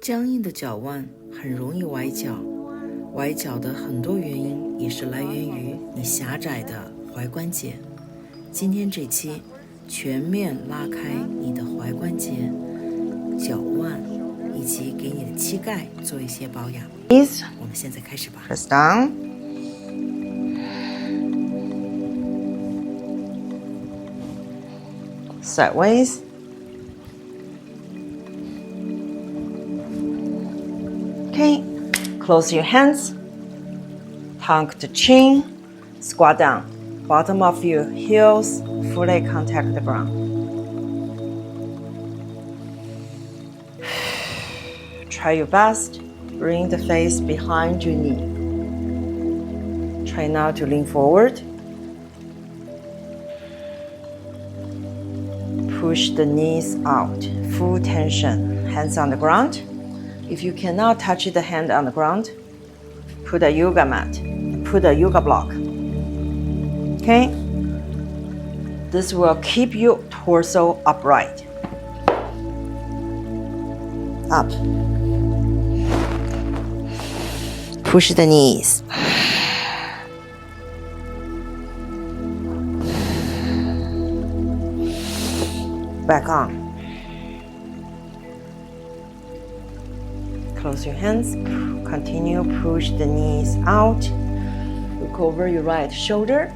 僵硬的脚腕很容易崴脚，崴脚的很多原因也是来源于你狭窄的踝关节。今天这期全面拉开你的踝关节、脚腕以及给你的膝盖做一些保养。我们现在开始吧。 Press down. Sideways. Okay, close your hands. Tuck the chin. Squat down. Bottom of your heels fully contact the ground. Try your best. Bring the face behind your knee. Try now to lean forward. Push the knees out. Full tension. Hands on the ground. If you cannot touch the hand on the ground, put a yoga mat. Put a yoga block. Okay? This will keep your torso upright. Up. Push the knees. Back on. Close your hands. Continue, push the knees out. Look over your right shoulder.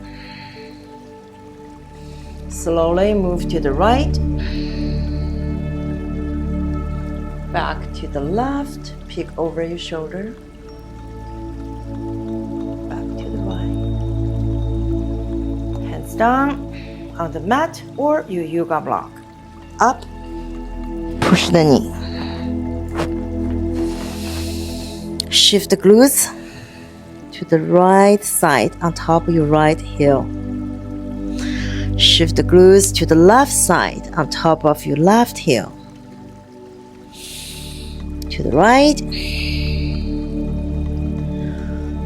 Slowly move to the right. Back to the left. Peek over your shoulder. Back to the right. Hands down on the mat or your yoga block. Up. Push the knee. Shift the glutes to the right side on top of your right heel. Shift the glutes to the left side on top of your left heel. To the right.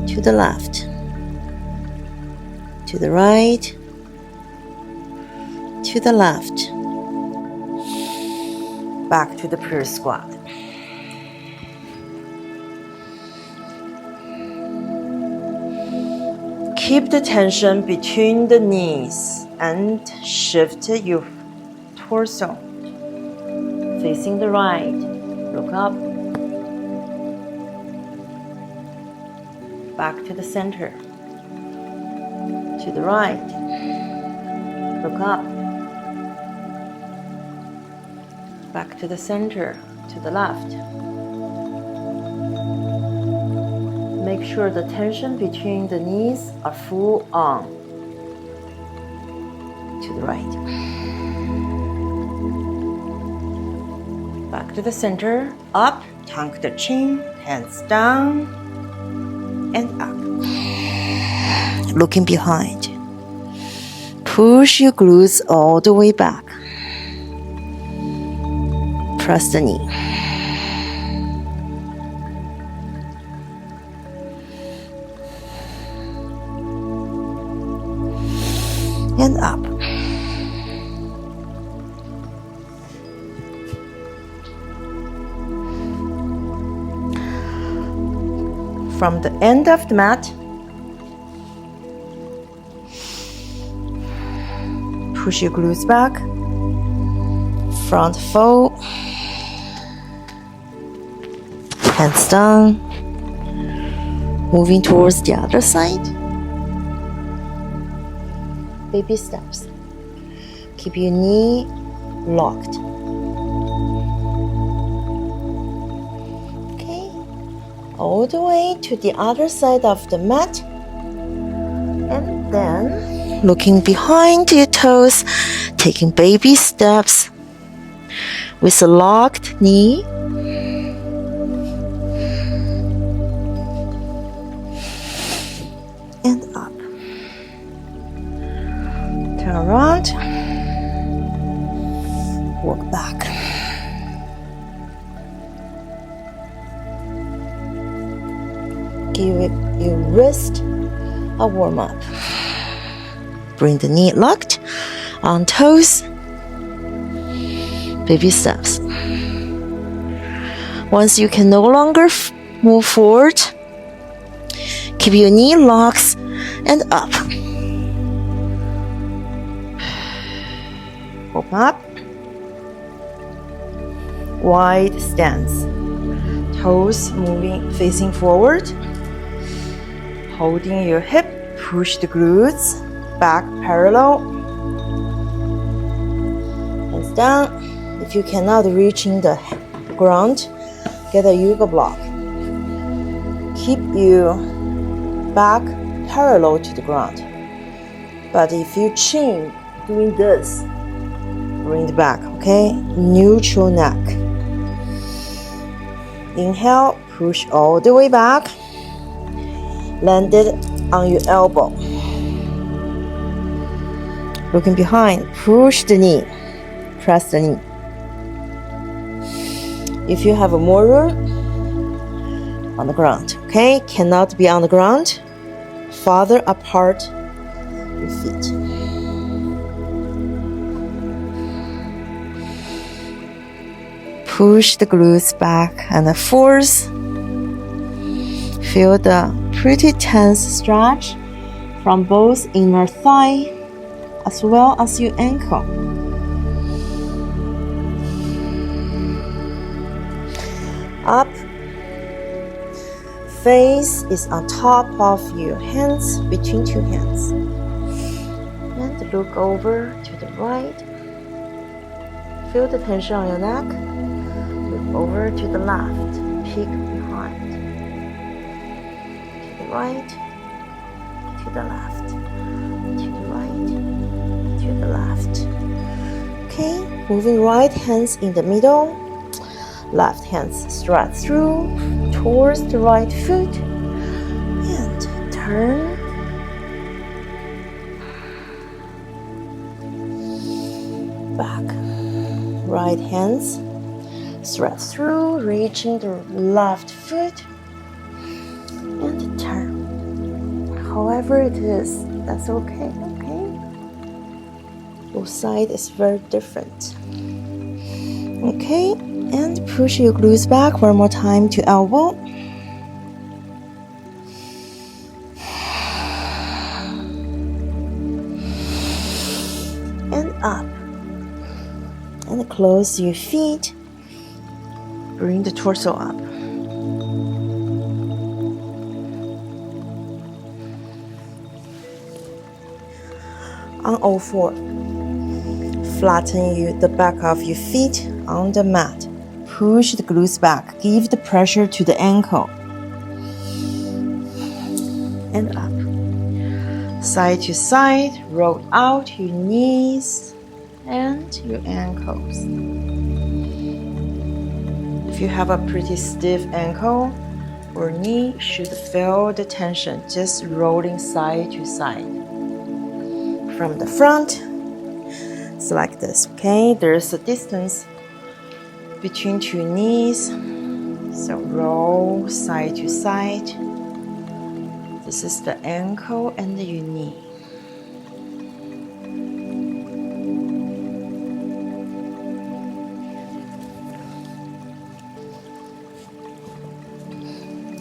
To the left. To the right. To the left. Back to the prayer squat. Keep the tension between the knees and shift your torso. Facing the right. Look up. Back to the center. To the right. Look up. Back to the center. To the left. Make sure the tension between the knees are full on. To the right. Back to the center. Up. Tuck the chin. Hands down. And up. Looking behind. Push your glutes all the way back. Press the knee. And up. From the end of the mat, push your glutes back, front fold, hands down, moving towards the other side. Baby steps. Keep your knee locked. Okay. All the way to the other side of the mat. And then looking behind your toes, taking baby steps with a locked knee. And up. Turn around, walk back. Give your wrist a warm up. Bring the knee locked on toes. Baby steps. Once you can no longer move forward, keep your knee locks and up. Open up. Wide stance. Toes moving, facing forward. Holding your hip, push the glutes back parallel. Hands down. If you cannot reach in the ground, get a yoga block. Keep your back parallel to the ground. But if you chin doing this, bring the back, okay? Neutral neck. Inhale, push all the way back. Land it on your elbow. Looking behind, push the knee. Press the knee. If you have more room, on the ground, okay? Cannot be on the ground. Farther apart your feet. Push the glutes back and forth. Feel the pretty tense stretch from both inner thigh as well as your ankle. Up. Face is on top of your hands, between two hands. And look over to the right. Feel the tension on your neck. Look over to the left. Peek behind. To the right. To the left. To the right. To the left. Okay, moving right hands in the middle. Left hands straight through towards the right foot and turn. Back. Right hands straight through, reaching the left foot and turn. However it is, that's okay, okay? Both sides is very different. Okay. And push your glutes back one more time to elbow. And up. And close your feet. Bring the torso up. On all four. Flatten the back of your feet on the mat. Push the glutes back. Give the pressure to the ankle. And up. Side to side. Roll out your knees and your ankles. If you have a pretty stiff ankle or knee, should feel the tension. Just rolling side to side. From the front, it's like this, okay? There's a distance between two knees, so roll side to side. This is the ankle and your knee.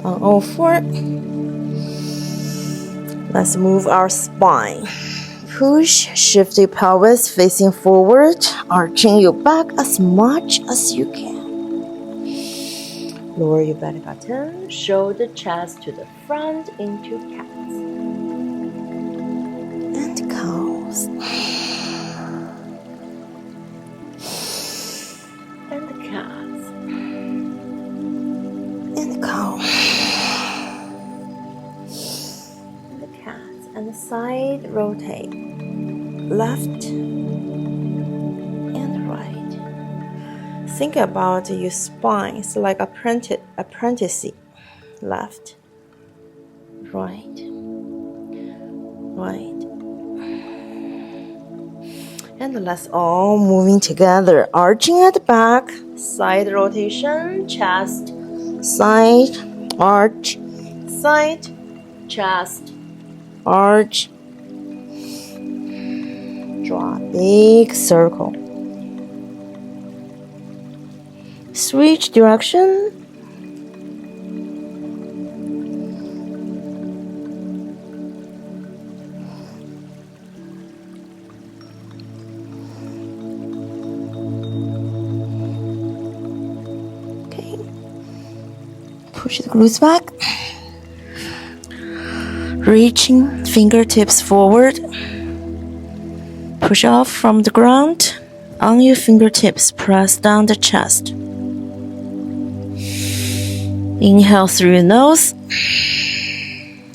On all four, let's move our spine. Push, shift your pelvis facing forward, arching your back as much as you can. Lower your belly button, shoulder chest to the front into cats. And cows. And the cats. And the cow. And the cats. And the side rotate. Left and right. Think about your spine. It's like apprentice. Left, right, right. And let's all moving together. Arching at the back. Side rotation. Chest, side, arch, side, chest, arch. Draw a big circle. Switch direction. Push the glutes back. Reaching fingertips forward. Push off from the ground. On your fingertips, press down the chest. Inhale through your nose.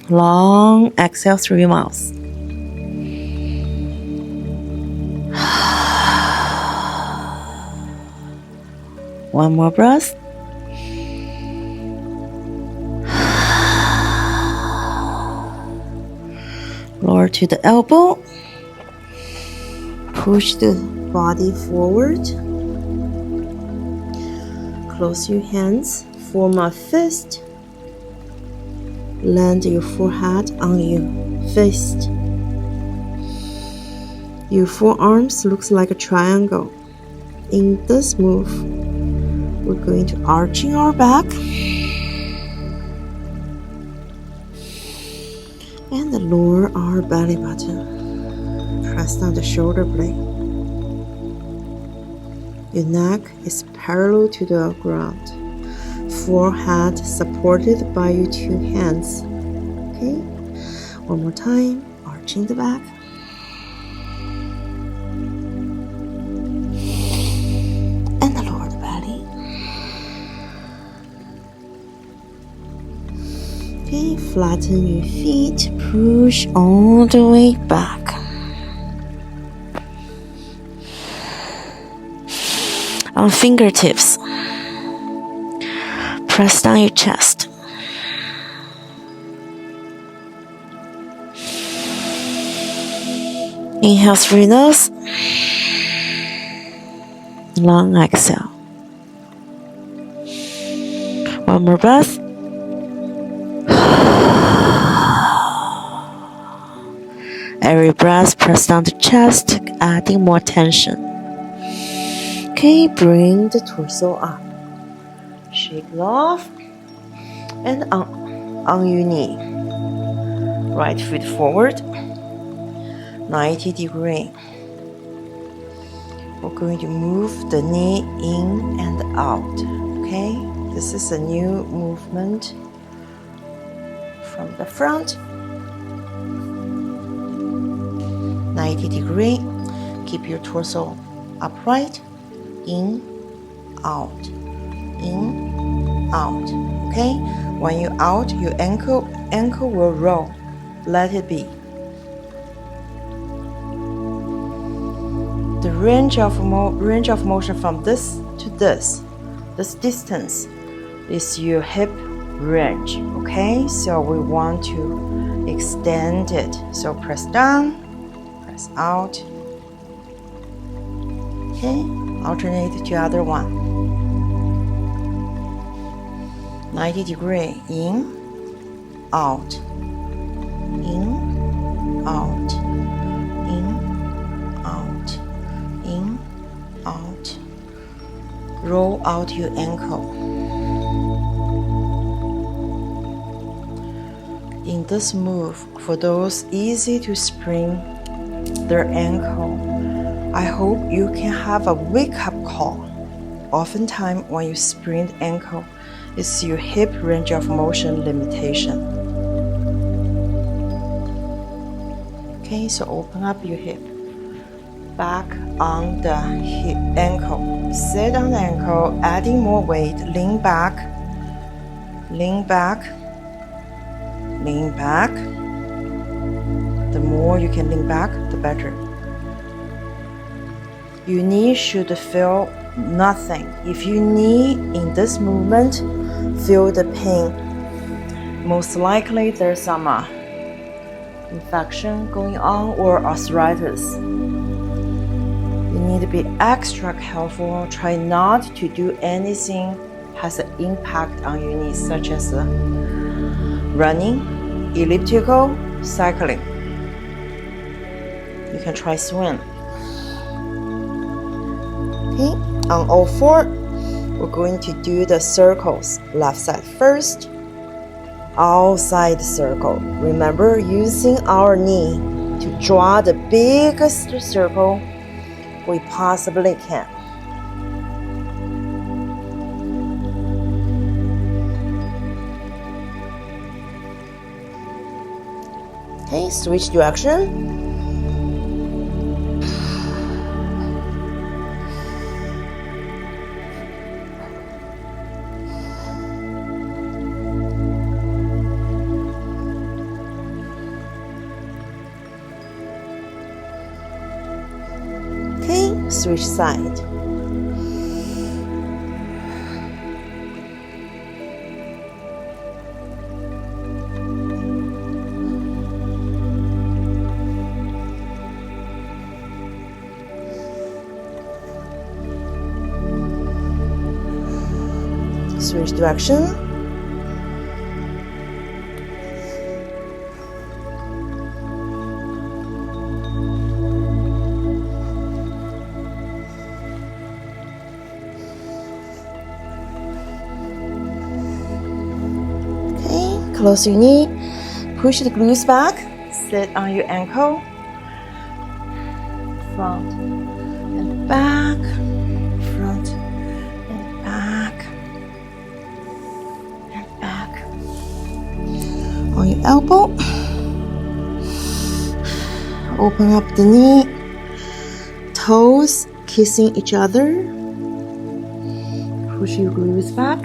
Long exhale through your mouth. One more breath. Lower to the elbow. Push the body forward. Close your hands. Form a fist. Land your forehead on your fist. Your forearms looks like a triangle. In this move, we're going to arching our back and lower our belly button. Press down the shoulder blade. Your neck is parallel to the ground. Forehead supported by your two hands. Okay, one more time, arching the back. And lower the belly. Okay, flatten your feet, push all the way back. On fingertips, press down your chest. Inhale through your nose. Long exhale. One more breath. Every breath, press down the chest, adding more tension. Okay, bring the torso up. Shake it off. And on your knee. Right foot forward. 90 degree. We're going to move the knee in and out. Okay, this is a new movement from the front. 90 degree. Keep your torso upright. In, out, in, out. Okay, when you out, your ankle will roll. Let it be. The range of motion from this to this distance is your hip range. Okay, so we want to extend it. So press down, press out. Okay, alternate to other one. 90 degree in, out, in, out, in, out, in, out. Roll out your ankle. In this move, for those easy to sprain their ankle, I hope you can have a wake-up call. Oftentimes, when you sprain ankle, it's your hip range of motion limitation. Okay, so open up your hip. Back on the hip ankle. Sit on the ankle, adding more weight. Lean back, lean back, lean back. The more you can lean back, the better. Your knee should feel nothing. If your knee in this movement feel the pain, most likely there's some infection going on or arthritis. You need to be extra careful. Try not to do anything has an impact on your knees, such as running, elliptical, cycling. You can try swim. Okay, on all four, we're going to do the circles. Left side first, outside circle. Remember, using our knee to draw the biggest circle we possibly can. Okay, switch direction. Okay, switch side. Switch direction. Okay, close your knee, push the glutes back, sit on your ankle, front and back, front and back. On your elbow, open up the knee, toes kissing each other, push your glutes back,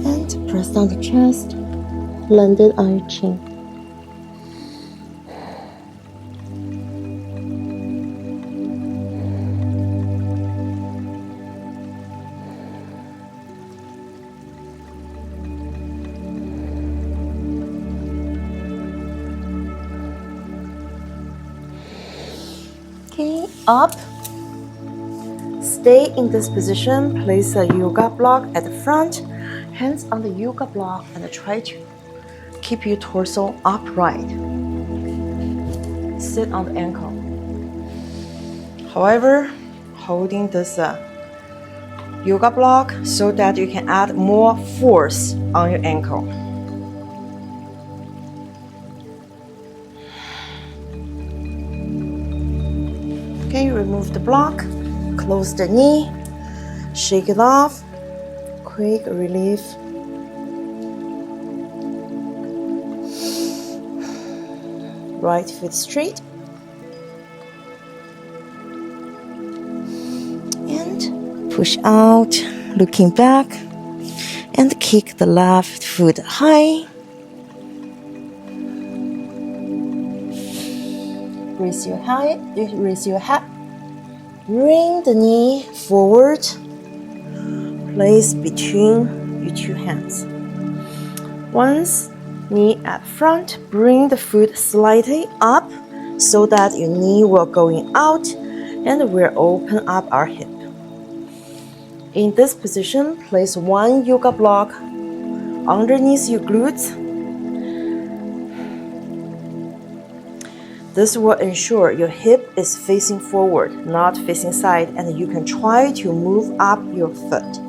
and press down the chest, land it on your chin. Okay, up. Stay in this position. Place a yoga block at the front, hands on the yoga block, and try to keep your torso upright. Sit on the ankle. However, holding this yoga block so that you can add more force on your ankle. Okay, remove the block, close the knee, shake it off, quick relief. Right foot straight. And push out, looking back, and kick the left foot high. Raise your head, bring the knee forward, place between your two hands. Once knee at front, bring the foot slightly up so that your knee will going out and we'll open up our hip. In this position, place one yoga block underneath your glutes. This will ensure your hip is facing forward, not facing side, and you can try to move up your foot.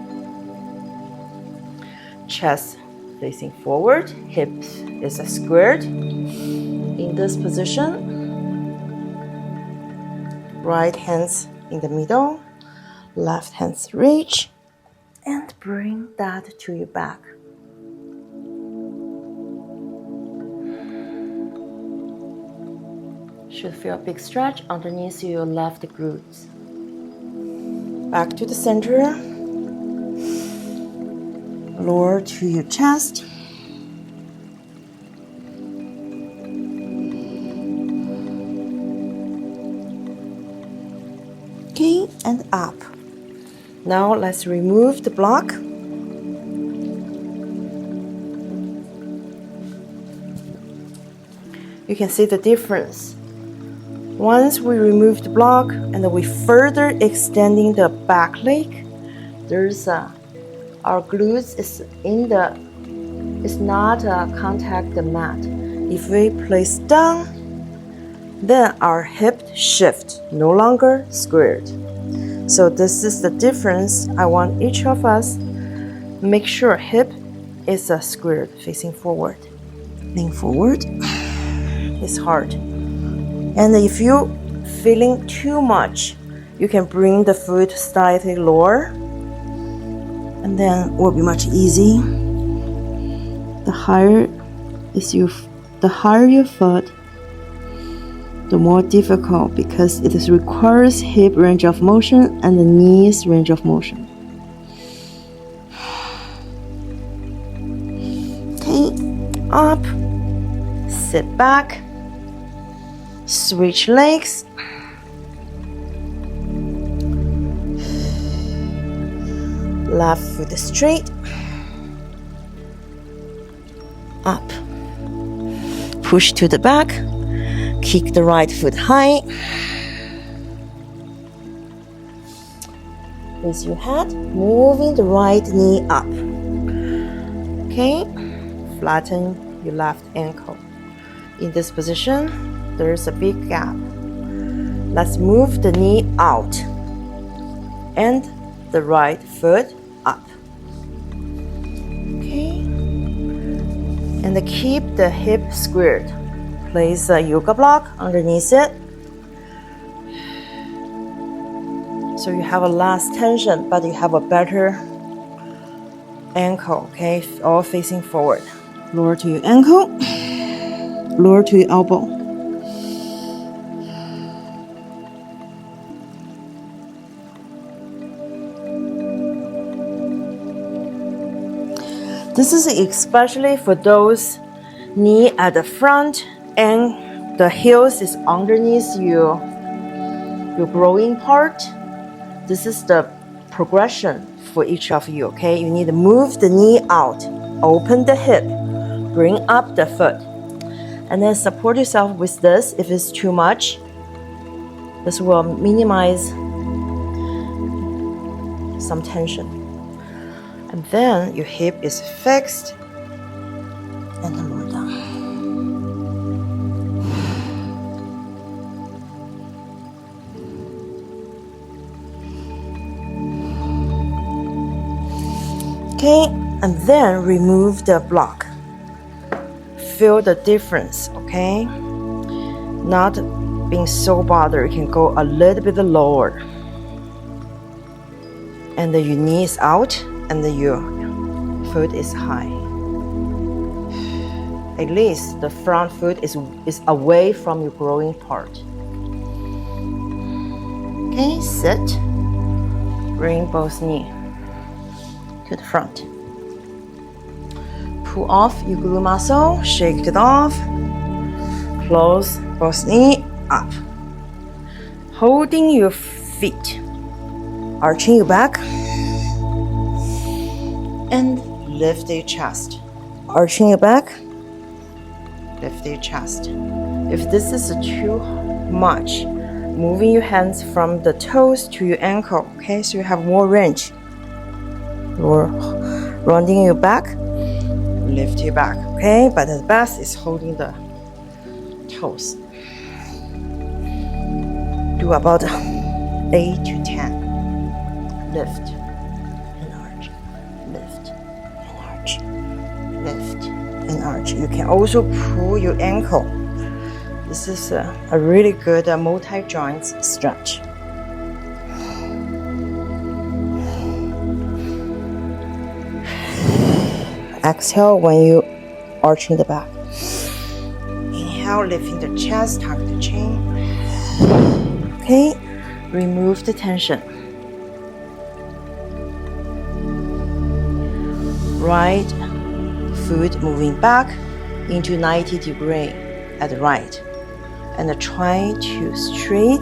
Chest facing forward, hips is squared. In this position, right hands in the middle, left hands reach, and bring that to your back. Should feel a big stretch underneath your left glutes. Back to the center. Lower to your chest. Okay, and up. Now let's remove the block. You can see the difference. Once we remove the block and we further extending the back leg, there's our glutes is not contact the mat. If we place down, then our hip shift, no longer squared. So this is the difference. I want each of us make sure hip is squared, facing forward. Lean forward. It's hard. And if you're feeling too much, you can bring the foot slightly lower. And then it will be much easy. The higher your foot, the more difficult because it requires hip range of motion and the knees range of motion. Okay, up, sit back, switch legs. Left foot straight, up, push to the back, kick the right foot high, raise your head, moving the right knee up. Okay, flatten your left ankle. In this position, there's a big gap. Let's move the knee out and the right foot up. Okay, and keep the hip squared. Place a yoga block underneath it so you have a less tension, but you have a better ankle. Okay, all facing forward. Lower to your ankle, lower to your elbow. This is especially for those knee at the front and the heels is underneath your growing part. This is the progression for each of you, okay? You need to move the knee out, open the hip, bring up the foot, and then support yourself with this. If it's too much, this will minimize some tension. And then your hip is fixed and lower down. Okay, and then remove the block. Feel the difference, okay? Not being so bothered, you can go a little bit lower. And then your knee is out and then your foot is high. At least the front foot is away from your growing part. Okay, sit. Bring both knees to the front. Pull off your glute muscle, shake it off. Close both knees up. Holding your feet, arching your back, and lift your chest. Arching your back, lift your chest. If this is too much, moving your hands from the toes to your ankle, okay, so you have more range. Or rounding your back, lift your back, okay, but the best is holding the toes. Do about 8 to 10. Lift and arch, lift and arch, lift and arch. You can also pull your ankle. This is a really good multi-joints stretch. Exhale when you arching the back. Inhale, lifting the chest, tuck the chin. Okay, remove the tension. Right foot moving back into 90 degree at the right. And try to straight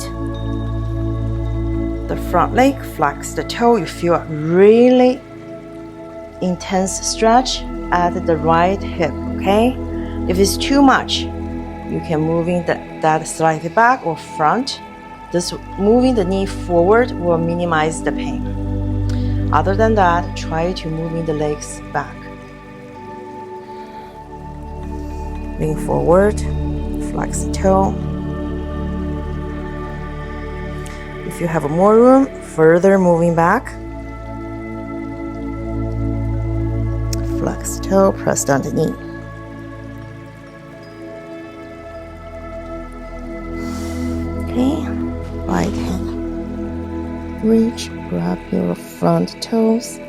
the front leg, flex the toe. You feel a really intense stretch at the right hip, okay? If it's too much, you can moving that slightly back or front. This moving the knee forward will minimize the pain. Other than that, try to moving the legs back. Lean forward, flex the toe. If you have more room, further moving back. Flex the toe, press down the knee. Okay, right hand. Reach, grab your front toes.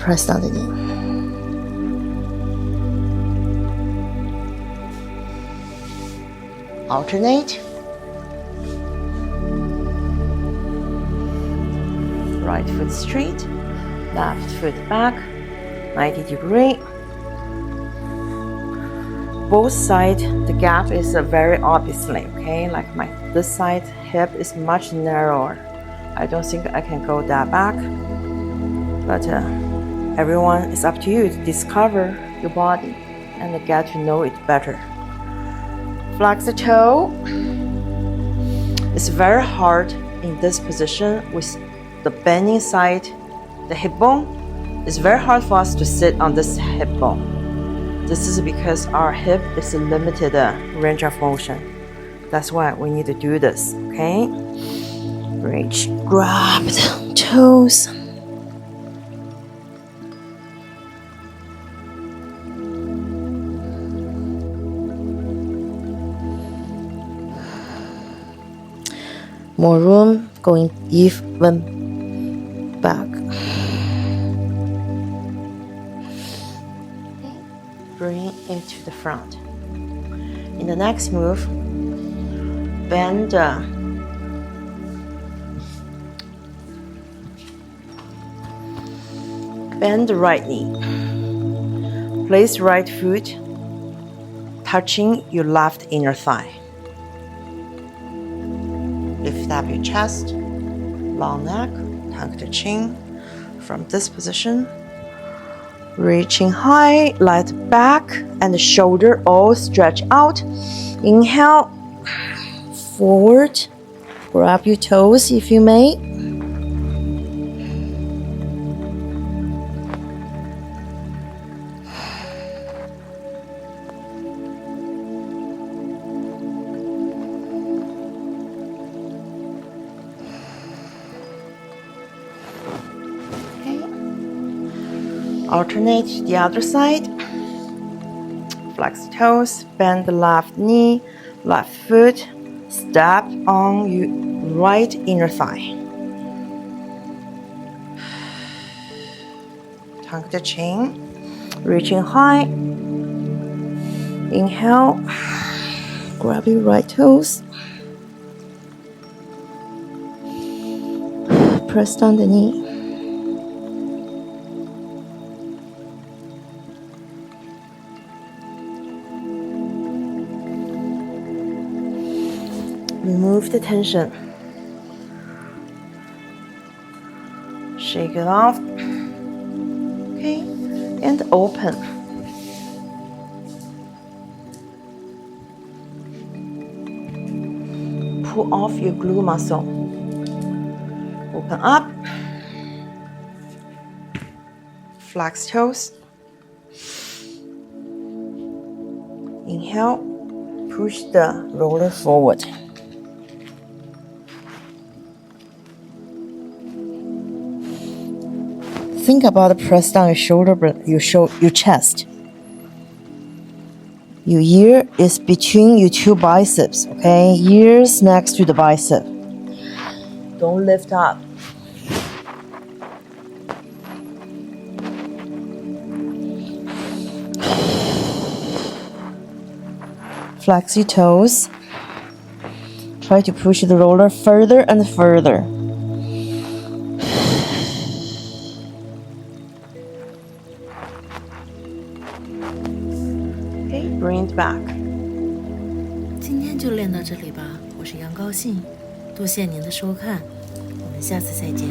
Press down the knee. Alternate. Right foot straight, left foot back, 90 degree. Both sides, the gap is very obviously, okay? Like this side hip is much narrower. I don't think I can go that back, but everyone, it's up to you to discover your body and get to know it better. Flex the toe. It's very hard in this position with the bending side, the hip bone. It's very hard for us to sit on this hip bone. This is because our hip is a limited range of motion. That's why we need to do this, okay? Reach, grab the toes. More room, going even back. Bring it to the front. In the next move, bend the right knee. Place right foot touching your left inner thigh. Lift up your chest, long neck, tuck the chin. From this position, reaching high, light back and the shoulder all stretch out. Inhale, forward, grab your toes if you may. Alternate the other side. Flex toes, bend the left knee, left foot, step on your right inner thigh. Tuck the chin, reaching high. Inhale, grab your right toes. Press down the knee. Remove the tension. Shake it off. Okay, and open. Pull off your glute muscle. Open up. Flex toes. Inhale. Push the roller forward. Think about press down your shoulder, your chest. Your ear is between your two biceps, okay? Ears next to the bicep. Don't lift up. Flex your toes. Try to push the roller further and further. Bring it back. 今天就练到这里吧，我是杨高兴，多谢您的收看，我们下次再见。